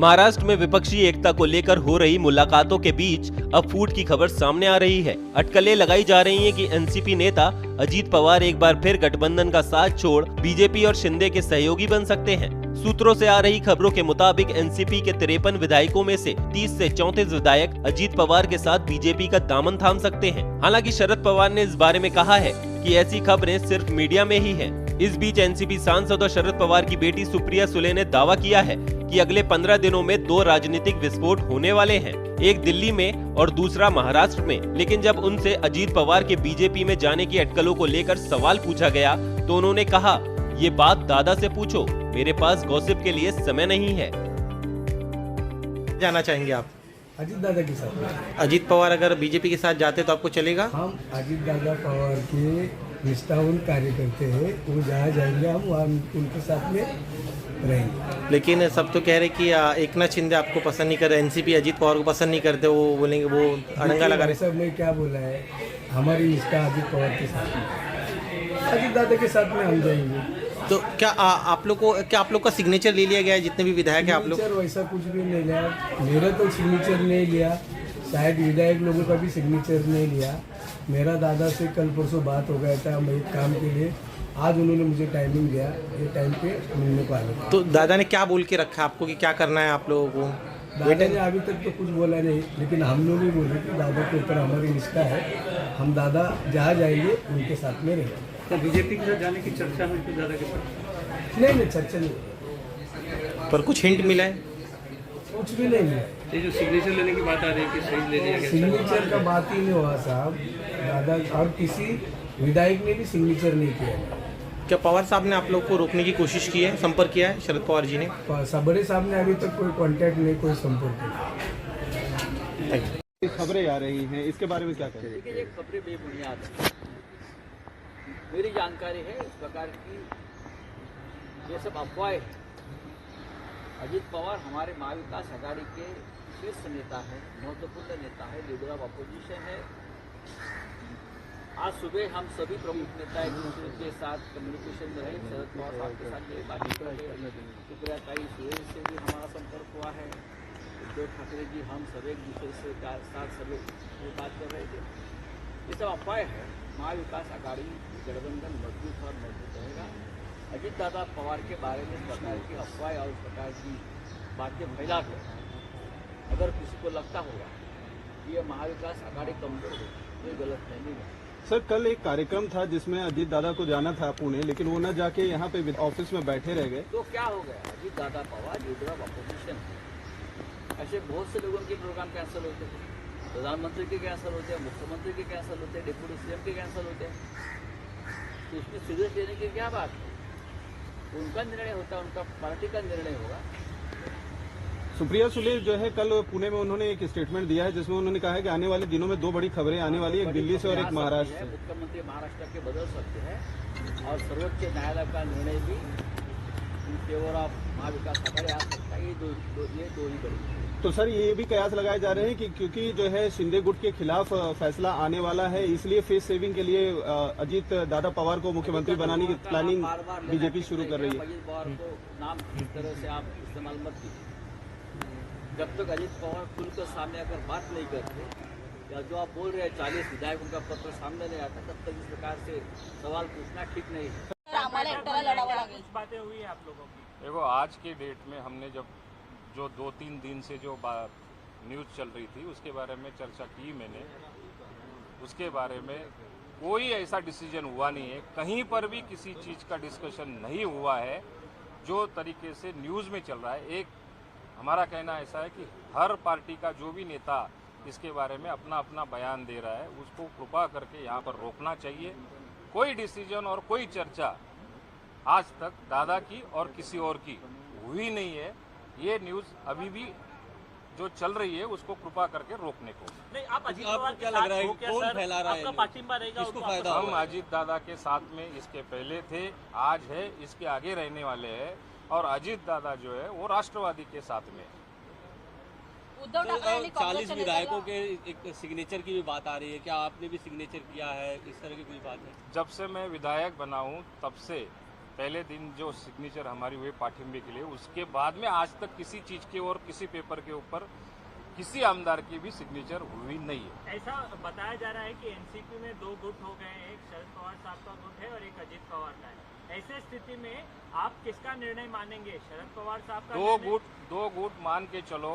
महाराष्ट्र में विपक्षी एकता को लेकर हो रही मुलाकातों के बीच अब फूट की खबर सामने आ रही है। अटकलें लगाई जा रही हैं कि एनसीपी नेता अजीत पवार एक बार फिर गठबंधन का साथ छोड़ बीजेपी और शिंदे के सहयोगी बन सकते हैं। सूत्रों से आ रही खबरों के मुताबिक एनसीपी के 53 विधायकों में से 30 से 34 विधायक अजीत पवार के साथ बीजेपी का दामन थाम सकते हैं। हालांकि शरद पवार ने इस बारे में कहा है कि ऐसी खबरें सिर्फ मीडिया में ही है। इस बीच एनसीपी सांसद और शरद पवार की बेटी सुप्रिया सुले ने दावा किया है कि अगले 15 दिनों में 2 राजनीतिक विस्फोट होने वाले हैं, एक दिल्ली में और दूसरा महाराष्ट्र में। लेकिन जब उनसे अजीत पवार के बीजेपी में जाने की अटकलों को लेकर सवाल पूछा गया तो उन्होंने कहा, ये बात दादा से पूछो, मेरे पास गॉसिप के लिए समय नहीं है। जाना चाहेंगे आप अजीत दादा के साथ? अजीत पवार अगर बीजेपी के साथ जाते तो आपको चलेगा? हम अजीत दादा पवार के निष्ठावान कार्यकर्ते हैं, वो जहाँ जाएंगे हम वहाँ उनके साथ में रहेंगे। लेकिन सब तो कह रहे कि एकनाथ शिंदे आपको पसंद नहीं कर रहे, एनसीपी अजीत पवार को पसंद नहीं करते, वो बोलेंगे वो अड़ंगा लगा रहे। सब ने क्या बोला है, हमारी निष्ठा अजीत पवार के साथ में, अजीत दादा के साथ में हम जाएंगे। तो क्या आप लोग का सिग्नेचर ले लिया गया है जितने भी विधायक हैं आप लोग? वैसा कुछ भी नहीं लिया, मेरा तो सिग्नेचर नहीं लिया, शायद विधायक लोगों का भी सिग्नेचर नहीं लिया। मेरा दादा से कल परसों बात हो गया था, मैं एक काम के लिए, आज उन्होंने मुझे टाइमिंग दिया, ये टाइम पे मिलने को आने। तो दादा ने क्या बोल के रखा आपको कि क्या करना है आप लोगों को? दादा ने अभी तक तो कुछ बोला नहीं, लेकिन हम लोग भी बोले कि दादा के ऊपर हमारी निष्ठा है, हम दादा जहाँ जाएंगे उनके साथ में रहेंगे। तो बीजेपी के साथ जाने की चर्चा हुई थी दादा के साथ? नहीं, चर्चा नहीं, पर कुछ हिंट मिला है? कुछ भी नहीं मिला। ये जो सिग्नेचर लेने की बात आ रही है कि सही ले लिया गया, सिग्नेचर का बात ही नहीं हुआ साहब, दादा और किसी विधायक ने भी सिग्नेचर नहीं किया। क्या पवार साहब ने आप लोग को रोकने की कोशिश की है, संपर्क किया है शरद पवार जी ने? सबरे साहब ने अभी तक कोई कांटेक्ट नहीं, कोई संपर्क नहीं। खबरें आ रही हैं, इसके बारे में क्या कहें? देखिए, ये खबरें बेबुनियाद है। मेरी जानकारी है इस प्रकार की, ये सब अफवाहें हैं। अजीत पवार हमारे महाविकास आघाड़ी के शीर्ष नेता है, महत्वपूर्ण नेता है, लीडर ऑफ अपोजिशन है। आज सुबह हम सभी प्रमुख नेता एक दूसरे के साथ कम्युनिकेशन में रहे, शरद पवार साहब के साथ बातचीत करें, सुप्रिया ताई सुरेश से भी हमारा संपर्क हुआ है, उद्धव ठाकरे जी, हम सब एक दूसरे से साथ सभी बात कर रहे थे। ये सब अफवाहें हैं। महाविकास आघाड़ी गठबंधन मजबूत और मजबूत रहेगा। अजीत दादा पवार के बारे में इस प्रकार की अफवाह और इस प्रकार की बातें फैला कर अगर किसी को लगता होगा कि ये महाविकास आघाड़ी कमजोर हो, ये गलत नहीं है। सर, कल एक कार्यक्रम था जिसमें अजीत दादा को जाना था पुणे, लेकिन वो न जाके यहाँ पे ऑफिस में बैठे रह गए। तो क्या हो गया? Ajit Dada Pawar leader of opposition है। ऐसे बहुत से लोगों के प्रोग्राम कैंसिल होते हैं, प्रधानमंत्री के कैंसिल होते हैं, मुख्यमंत्री के कैंसिल होते हैं, डिप्टी सीएम के कैंसिल होते हैं। तो उसमें सीरियस लेने की क्या बात है? उनका निर्णय होता है, उनका पार्टी का निर्णय होगा। सुप्रिया सुले जो है, कल पुणे में उन्होंने एक स्टेटमेंट दिया है जिसमें उन्होंने कहा है कि आने वाले दिनों में 2 बड़ी खबरें आने वाली है, एक दिल्ली से और एक महाराष्ट्र से। मुख्यमंत्री महाराष्ट्र के बदल सकते हैं और सर्वोच्च न्यायालय का निर्णय भी in favour of Mahavikas Aghadi आ सकता है। ये दो ही बड़ी। तो सर, ये भी कयास लगाए जा रहे हैं कि क्योंकि जो है शिंदे गुट के खिलाफ फैसला आने वाला है, इसलिए फेस सेविंग के लिए अजीत दादा पवार को मुख्यमंत्री बनाने की प्लानिंग बीजेपी शुरू कर रही है। अजीत पवार को नाम इस तरह से आप इस्तेमाल मत कीजिए। जब तक अजीत पवार खुलकर सामने आकर बात नहीं करते, या जो आप बोल रहे हैं 40 विधायकों का पत्र सामने नहीं आता, तब तक इस प्रकार से सवाल पूछना ठीक नहीं है। बातें हुई है आप लोगों की? देखो, आज के डेट में हमने जो 2-3 दिन से जो न्यूज़ चल रही थी उसके बारे में चर्चा की मैंने, उसके बारे में कोई ऐसा डिसीजन हुआ नहीं है, कहीं पर भी किसी चीज़ का डिस्कशन नहीं हुआ है जो तरीके से न्यूज़ में चल रहा है। एक हमारा कहना ऐसा है कि हर पार्टी का जो भी नेता इसके बारे में अपना अपना बयान दे रहा है, उसको कृपा करके यहाँ पर रोकना चाहिए। कोई डिसीजन और कोई चर्चा आज तक दादा की और किसी और की हुई नहीं है। ये न्यूज़ अभी भी जो चल रही है उसको कृपा करके रोकने को। नहीं, आप अजीत पवार क्या लग रहा है, कौन फैला रहा है? आपका पार्टिंबा रहेगा, उसको फायदा हम अजीत दादा के साथ में इसके पहले थे, आज है, इसके आगे रहने वाले हैं, और अजीत दादा जो है वो राष्ट्रवादी के साथ में। उद्धव ठाकरे 40 विधायकों के एक सिग्नेचर की भी बात आ रही है, क्या आपने भी सिग्नेचर किया है? इस तरह की कोई बात है? जब से मैं विधायक बना हूँ तब से पहले दिन जो सिग्नेचर हमारी हुई पाठिंबे के लिए, उसके बाद में आज तक किसी चीज के और किसी पेपर के ऊपर किसी आमदार की भी सिग्नेचर हुई नहीं है। ऐसा बताया जा रहा है कि एनसीपी में 2 गुट हो गए हैं, एक शरद पवार साहब का गुट है और एक अजीत पवार का है। ऐसे स्थिति में आप किसका निर्णय मानेंगे, शरद पवार साहब का? दो गुट मान के चलो,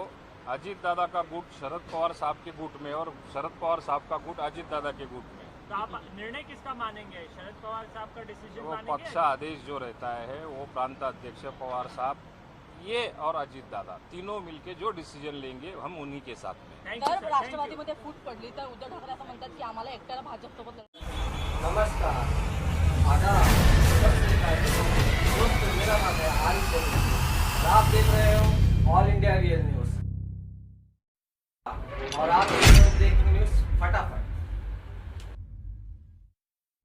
अजीत दादा का गुट शरद पवार साहब के गुट में और शरद पवार साहब का गुट अजीत दादा के गुट में। तो आप निर्णय किसका मानेंगे, शरद पवार साहब का डिसीजन वो मानेंगे? पक्षादेश जो रहता है वो प्रांत अध्यक्ष पवार साहब, ये और अजित दादा तीनों मिलके जो डिसिजन लेंगे हम उन्हीं के साथ में। तर राष्ट्रवादीमध्ये फूट पडली तर उद्धव ठाकरे असं म्हणतात की आम्हाला एकट्याला भाजपसोबत नमस्कार, माझा दोस्त मेरा नाम है आरिफ शरीफ। आप देख रहे हो ऑल इंडिया रियल न्यूज और आप देख रहे हो ब्रेकिंग न्यूज फटाफट।